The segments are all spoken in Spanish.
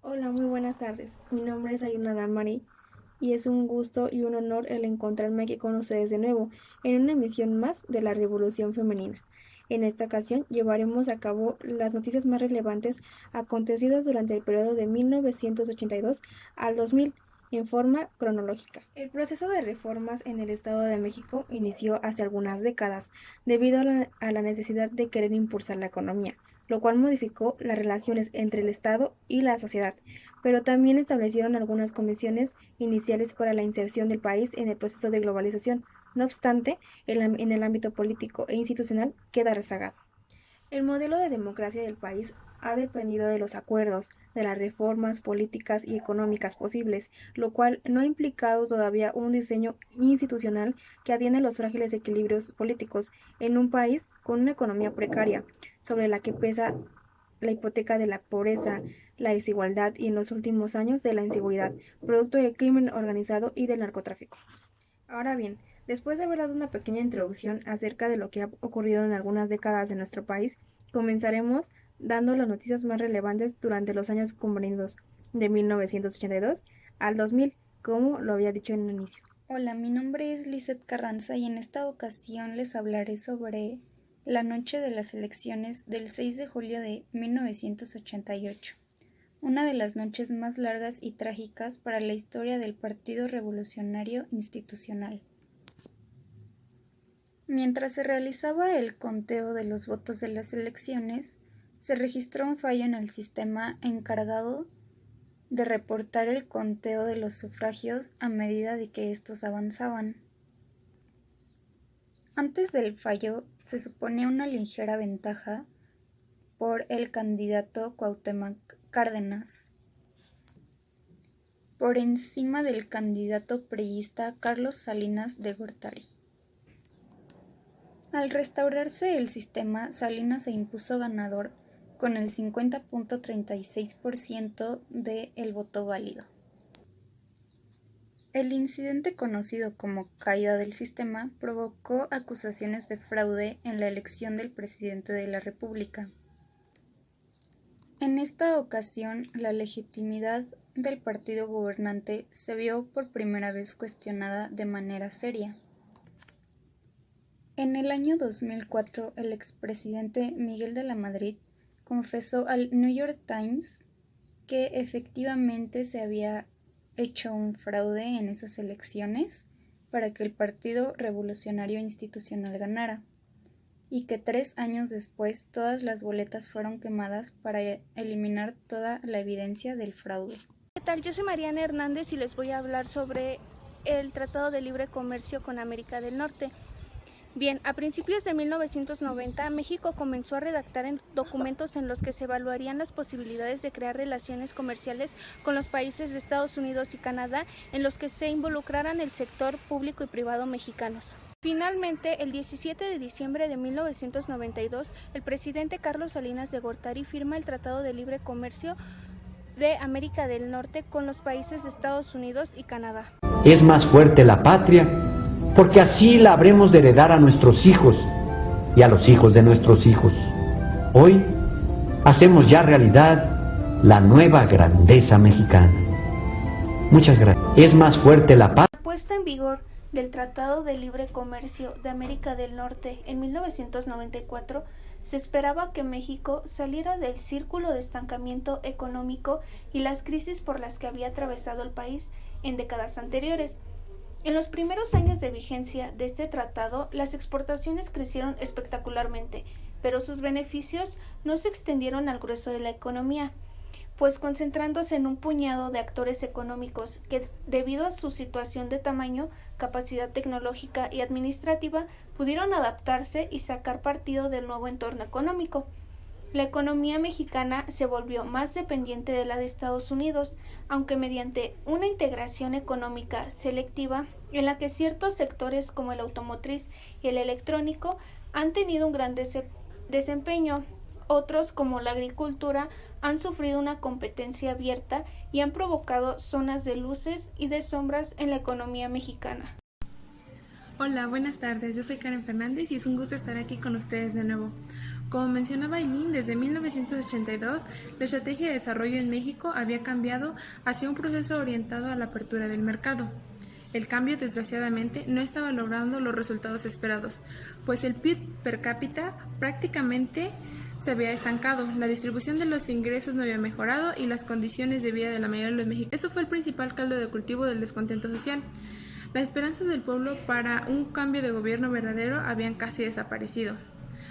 Hola, muy buenas tardes. Mi nombre es Ayuna Damari y es un gusto y un honor el encontrarme aquí con ustedes de nuevo en una emisión más de la Revolución Femenina. En esta ocasión llevaremos a cabo las noticias más relevantes acontecidas durante el periodo de 1982 al 2000 en forma cronológica. El proceso de reformas en el Estado de México inició hace algunas décadas debido a la necesidad de querer impulsar la economía, lo cual modificó las relaciones entre el Estado y la sociedad, pero también establecieron algunas condiciones iniciales para la inserción del país en el proceso de globalización. No obstante, en el ámbito político e institucional queda rezagado. El modelo de democracia del país ha dependido de los acuerdos, de las reformas políticas y económicas posibles, lo cual no ha implicado todavía un diseño institucional que atienda los frágiles equilibrios políticos en un país con una economía precaria, sobre la que pesa la hipoteca de la pobreza, la desigualdad y en los últimos años de la inseguridad, producto del crimen organizado y del narcotráfico. Ahora bien, después de haber dado una pequeña introducción acerca de lo que ha ocurrido en algunas décadas de nuestro país, comenzaremos dando las noticias más relevantes durante los años comprendidos de 1982 al 2000, como lo había dicho en un inicio. Hola, mi nombre es Lizeth Carranza y en esta ocasión les hablaré sobre la noche de las elecciones del 6 de julio de 1988, una de las noches más largas y trágicas para la historia del Partido Revolucionario Institucional. Mientras se realizaba el conteo de los votos de las elecciones, se registró un fallo en el sistema encargado de reportar el conteo de los sufragios a medida de que estos avanzaban. Antes del fallo se suponía una ligera ventaja por el candidato Cuauhtémoc Cárdenas, por encima del candidato priista Carlos Salinas de Gortari. Al restaurarse el sistema, Salinas se impuso ganador con el 50.36% del voto válido. El incidente conocido como caída del sistema provocó acusaciones de fraude en la elección del presidente de la República. En esta ocasión, la legitimidad del partido gobernante se vio por primera vez cuestionada de manera seria. En el año 2004, el expresidente Miguel de la Madrid confesó al New York Times que efectivamente se había hecho un fraude en esas elecciones para que el Partido Revolucionario Institucional ganara, y que 3 años después todas las boletas fueron quemadas para eliminar toda la evidencia del fraude. ¿Qué tal? Yo soy Mariana Hernández y les voy a hablar sobre el Tratado de Libre Comercio con América del Norte. Bien, a principios de 1990, México comenzó a redactar documentos en los que se evaluarían las posibilidades de crear relaciones comerciales con los países de Estados Unidos y Canadá, en los que se involucraran el sector público y privado mexicanos. Finalmente, el 17 de diciembre de 1992, el presidente Carlos Salinas de Gortari firma el Tratado de Libre Comercio de América del Norte con los países de Estados Unidos y Canadá. Es más fuerte la patria, porque así la habremos de heredar a nuestros hijos y a los hijos de nuestros hijos. Hoy hacemos ya realidad la nueva grandeza mexicana. Muchas gracias. Es más fuerte la patria. La puesta en vigor del Tratado de Libre Comercio de América del Norte en 1994, se esperaba que México saliera del círculo de estancamiento económico y las crisis por las que había atravesado el país en décadas anteriores. En los primeros años de vigencia de este tratado, las exportaciones crecieron espectacularmente, pero sus beneficios no se extendieron al grueso de la economía, pues concentrándose en un puñado de actores económicos que, debido a su situación de tamaño, capacidad tecnológica y administrativa, pudieron adaptarse y sacar partido del nuevo entorno económico. La economía mexicana se volvió más dependiente de la de Estados Unidos, aunque mediante una integración económica selectiva en la que ciertos sectores como el automotriz y el electrónico han tenido un gran desempeño. Otros, como la agricultura, han sufrido una competencia abierta y han provocado zonas de luces y de sombras en la economía mexicana. Hola, buenas tardes. Yo soy Karen Fernández y es un gusto estar aquí con ustedes de nuevo. Como mencionaba Aileen, desde 1982 la estrategia de desarrollo en México había cambiado hacia un proceso orientado a la apertura del mercado. El cambio, desgraciadamente, no estaba logrando los resultados esperados, pues el PIB per cápita prácticamente se había estancado, la distribución de los ingresos no había mejorado y las condiciones de vida de la mayoría de los mexicanos. Eso fue el principal caldo de cultivo del descontento social. Las esperanzas del pueblo para un cambio de gobierno verdadero habían casi desaparecido,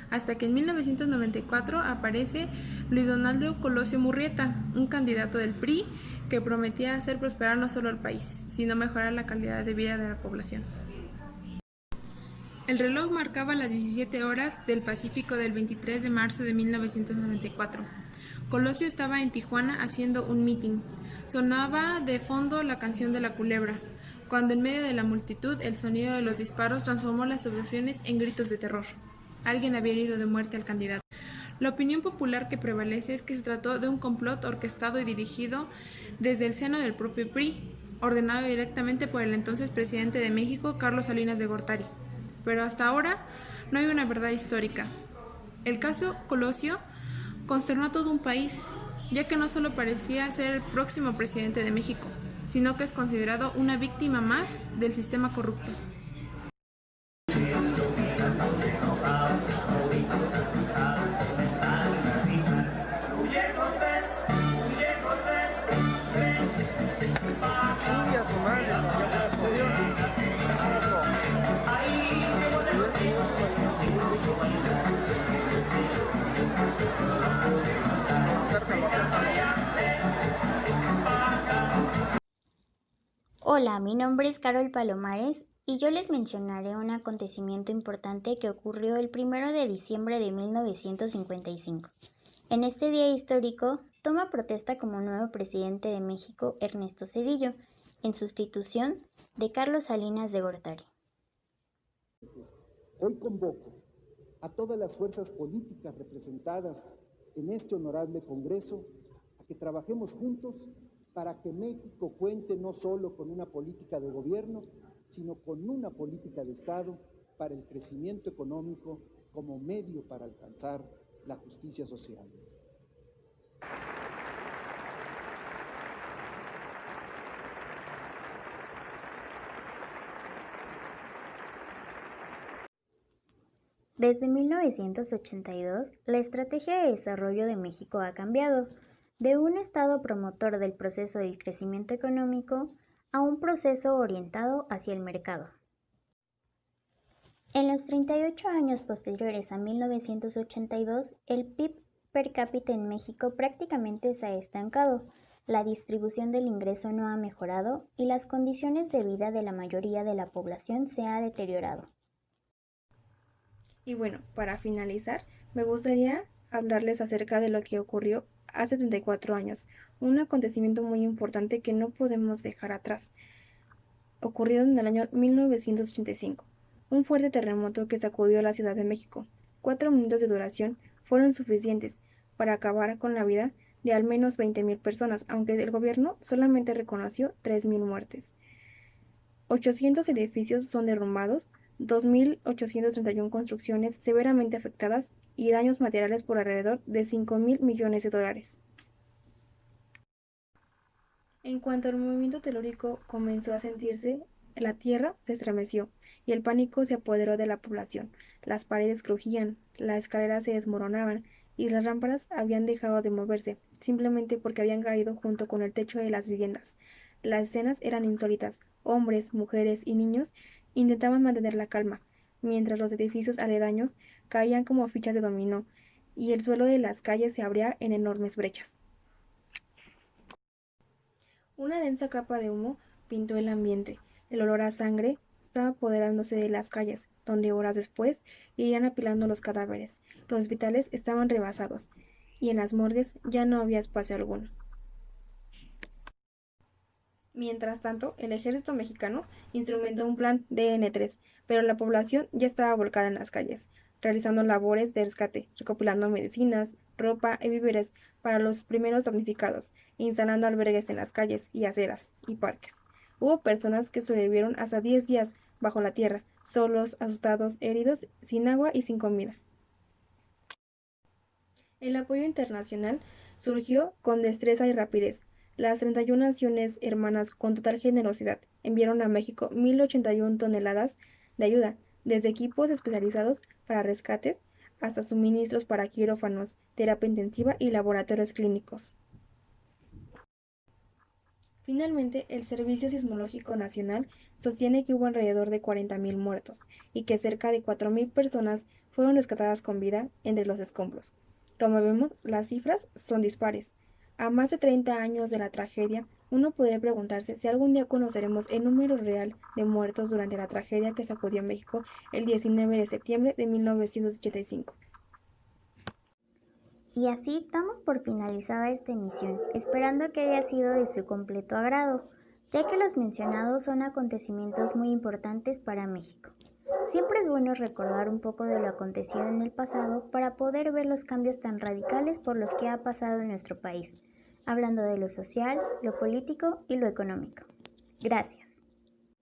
hasta que en 1994 aparece Luis Donaldo Colosio Murrieta, un candidato del PRI que prometía hacer prosperar no solo al país, sino mejorar la calidad de vida de la población. El reloj marcaba las 17 horas del Pacífico del 23 de marzo de 1994. Colosio estaba en Tijuana haciendo un mitin. Sonaba de fondo la canción de la culebra, cuando en medio de la multitud el sonido de los disparos transformó las ovaciones en gritos de terror. Alguien había herido de muerte al candidato. La opinión popular que prevalece es que se trató de un complot orquestado y dirigido desde el seno del propio PRI, ordenado directamente por el entonces presidente de México, Carlos Salinas de Gortari. Pero hasta ahora no hay una verdad histórica. El caso Colosio consternó a todo un país, ya que no solo parecía ser el próximo presidente de México, sino que es considerado una víctima más del sistema corrupto. Hola, mi nombre es Carol Palomares y yo les mencionaré un acontecimiento importante que ocurrió el 1 de diciembre de 1955. En este día histórico, toma protesta como nuevo presidente de México Ernesto Zedillo, en sustitución de Carlos Salinas de Gortari. Hoy convoco a todas las fuerzas políticas representadas en este honorable Congreso a que trabajemos juntos para que México cuente no solo con una política de gobierno, sino con una política de Estado para el crecimiento económico como medio para alcanzar la justicia social. Desde 1982, la estrategia de desarrollo de México ha cambiado de un Estado promotor del proceso del crecimiento económico a un proceso orientado hacia el mercado. En los 38 años posteriores a 1982, el PIB per cápita en México prácticamente se ha estancado, la distribución del ingreso no ha mejorado y las condiciones de vida de la mayoría de la población se ha deteriorado. Y bueno, para finalizar, me gustaría hablarles acerca de lo que ocurrió hace 34 años, un acontecimiento muy importante que no podemos dejar atrás. Ocurrió en el año 1985, un fuerte terremoto que sacudió la Ciudad de México. 4 minutos de duración fueron suficientes para acabar con la vida de al menos 20,000 personas, aunque el gobierno solamente reconoció 3,000 muertes. 800 edificios son derrumbados, 2,831 construcciones severamente afectadas y daños materiales por alrededor de 5,000 millones de dólares. En cuanto el movimiento telúrico comenzó a sentirse, la tierra se estremeció y el pánico se apoderó de la población. Las paredes crujían, las escaleras se desmoronaban y las lámparas habían dejado de moverse, simplemente porque habían caído junto con el techo de las viviendas. Las escenas eran insólitas. Hombres, mujeres y niños intentaban mantener la calma, mientras los edificios aledaños caían como fichas de dominó y el suelo de las calles se abría en enormes brechas. Una densa capa de humo pintó el ambiente. El olor a sangre estaba apoderándose de las calles, donde horas después irían apilando los cadáveres. Los hospitales estaban rebasados, y en las morgues ya no había espacio alguno. Mientras tanto, el ejército mexicano instrumentó un plan DN3, pero la población ya estaba volcada en las calles, realizando labores de rescate, recopilando medicinas, ropa y víveres para los primeros damnificados, instalando albergues en las calles y aceras y parques. Hubo personas que sobrevivieron hasta 10 días bajo la tierra, solos, asustados, heridos, sin agua y sin comida. El apoyo internacional surgió con destreza y rapidez. Las 31 naciones hermanas, con total generosidad, enviaron a México 1.081 toneladas de ayuda, desde equipos especializados para rescates hasta suministros para quirófanos, terapia intensiva y laboratorios clínicos. Finalmente, el Servicio Sismológico Nacional sostiene que hubo alrededor de 40.000 muertos y que cerca de 4.000 personas fueron rescatadas con vida entre los escombros. Como vemos, las cifras son dispares. A más de 30 años de la tragedia, uno podría preguntarse si algún día conoceremos el número real de muertos durante la tragedia que sacudió México el 19 de septiembre de 1985. Y así damos por finalizada esta emisión, esperando que haya sido de su completo agrado, ya que los mencionados son acontecimientos muy importantes para México. Siempre es bueno recordar un poco de lo acontecido en el pasado para poder ver los cambios tan radicales por los que ha pasado en nuestro país, hablando de lo social, lo político y lo económico. Gracias.